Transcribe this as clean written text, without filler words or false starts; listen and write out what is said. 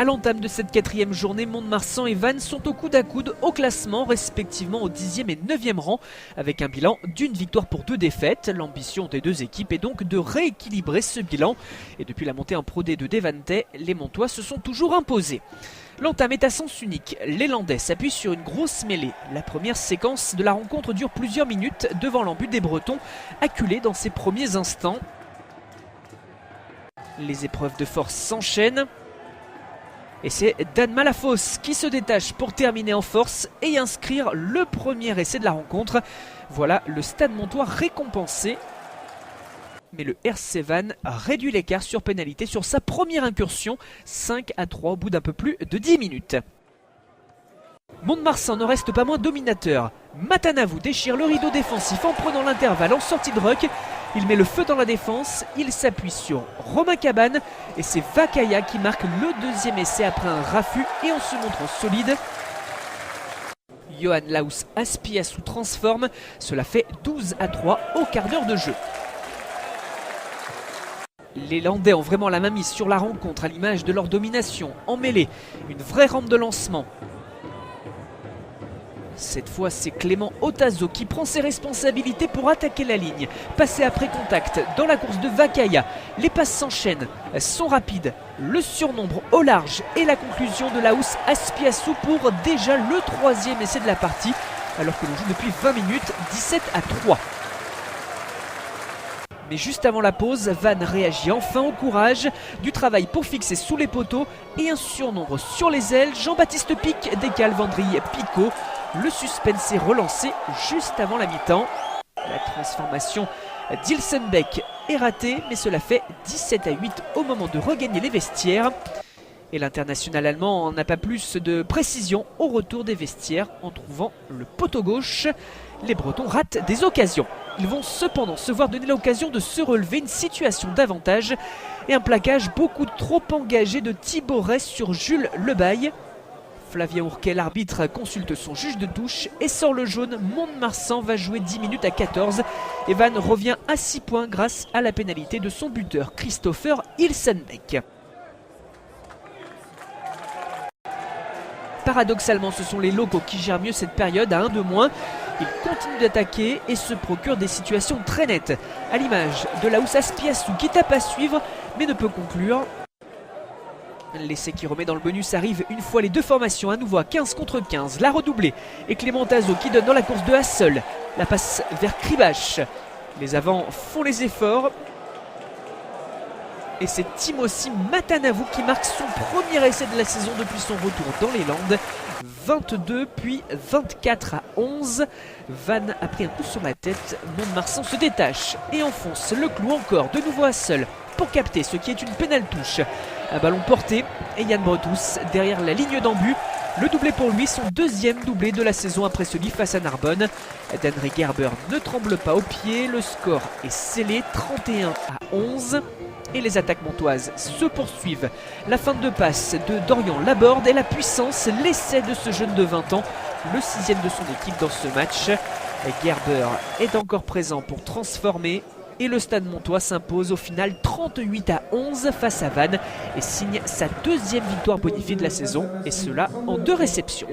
À l'entame de cette 4e journée, Mont-de-Marsan et Vannes sont au coude à coude au classement, respectivement au 10e et 9e rang, avec un bilan d'une victoire pour 2 défaites. L'ambition des deux équipes est donc de rééquilibrer ce bilan. Et depuis la montée en Pro D de Devante, les Montois se sont toujours imposés. L'entame est à sens unique. Les Landais s'appuient sur une grosse mêlée. La première séquence de la rencontre dure plusieurs minutes devant l'embut des Bretons, acculés dans ses premiers instants. Les épreuves de force s'enchaînent. Et c'est Dan Malafosse qui se détache pour terminer en force et inscrire le premier essai de la rencontre. Voilà le Stade Montois récompensé. Mais le RC Vannes réduit l'écart sur pénalité sur sa première incursion, 5-3 au bout d'un peu plus de 10 minutes. Mont-de-Marsan ne reste pas moins dominateur. Matanavou déchire le rideau défensif en prenant l'intervalle en sortie de ruck. Il met le feu dans la défense, il s'appuie sur Romain Cabane et c'est Vakaya qui marque le deuxième essai après un raffut et en se montrant solide. Johan Laus Aspiassou transforme, cela fait 12-3 au quart d'heure de jeu. Les Landais ont vraiment la main mise sur la rencontre à l'image de leur domination en mêlée, une vraie rampe de lancement. Cette fois, c'est Clément Otazo qui prend ses responsabilités pour attaquer la ligne. Passer après contact dans la course de Vakaya. Les passes s'enchaînent, sont rapides. Le surnombre au large et la conclusion de Laus Aspiassou pour déjà le 3e essai de la partie. Alors que l'on joue depuis 20 minutes, 17-3. Mais juste avant la pause, Vannes réagit enfin au courage. Du travail pour fixer sous les poteaux et un surnombre sur les ailes. Jean-Baptiste Pic décale Vendry Picot. Le suspense est relancé juste avant la mi-temps. La transformation d'Ilsenbeck est ratée, mais cela fait 17-8 au moment de regagner les vestiaires. Et l'international allemand n'a pas plus de précision au retour des vestiaires en trouvant le poteau gauche. Les Bretons ratent des occasions. Ils vont cependant se voir donner l'occasion de se relever, une situation d'avantage et un plaquage beaucoup trop engagé de Thibaut Rey sur Jules Lebaille. Flavien Ourquet, l'arbitre, consulte son juge de touche et sort le jaune. Mont-de-Marsan va jouer 10 minutes à 14. Et Vannes revient à 6 points grâce à la pénalité de son buteur Christopher Ilsenbeck. Paradoxalement, ce sont les locaux qui gèrent mieux cette période à 1 de moins. Ils continuent d'attaquer et se procurent des situations très nettes. À l'image de Laus Aspiassou qui tape à suivre mais ne peut conclure. L'essai qui remet dans le bonus arrive une fois les deux formations à nouveau à 15 contre 15. La redoublée et Clément Otazo qui donne dans la course de Hassel. La passe vers Kribache. Les avants font les efforts. Et c'est Timothy Matanavou qui marque son premier essai de la saison depuis son retour dans les Landes. 22 puis 24-11. Vannes a pris un coup sur la tête. Mont-de-Marsan se détache et enfonce le clou encore. De nouveau Hassel pour capter ce qui est une pénale touche. Un ballon porté et Yann Bretous derrière la ligne d'embut. Le doublé pour lui, son deuxième doublé de la saison après celui face à Narbonne. Danry Gerber ne tremble pas au pied. Le score est scellé 31-11. Et les attaques montoises se poursuivent. La fin de passe de Dorian Laborde et la puissance, l'essai de ce jeune de 20 ans, le 6e de son équipe dans ce match. Gerber est encore présent pour transformer. Et le Stade Montois s'impose au final 38-11 face à Vannes et signe sa deuxième victoire bonifiée de la saison, et cela en 2 réceptions.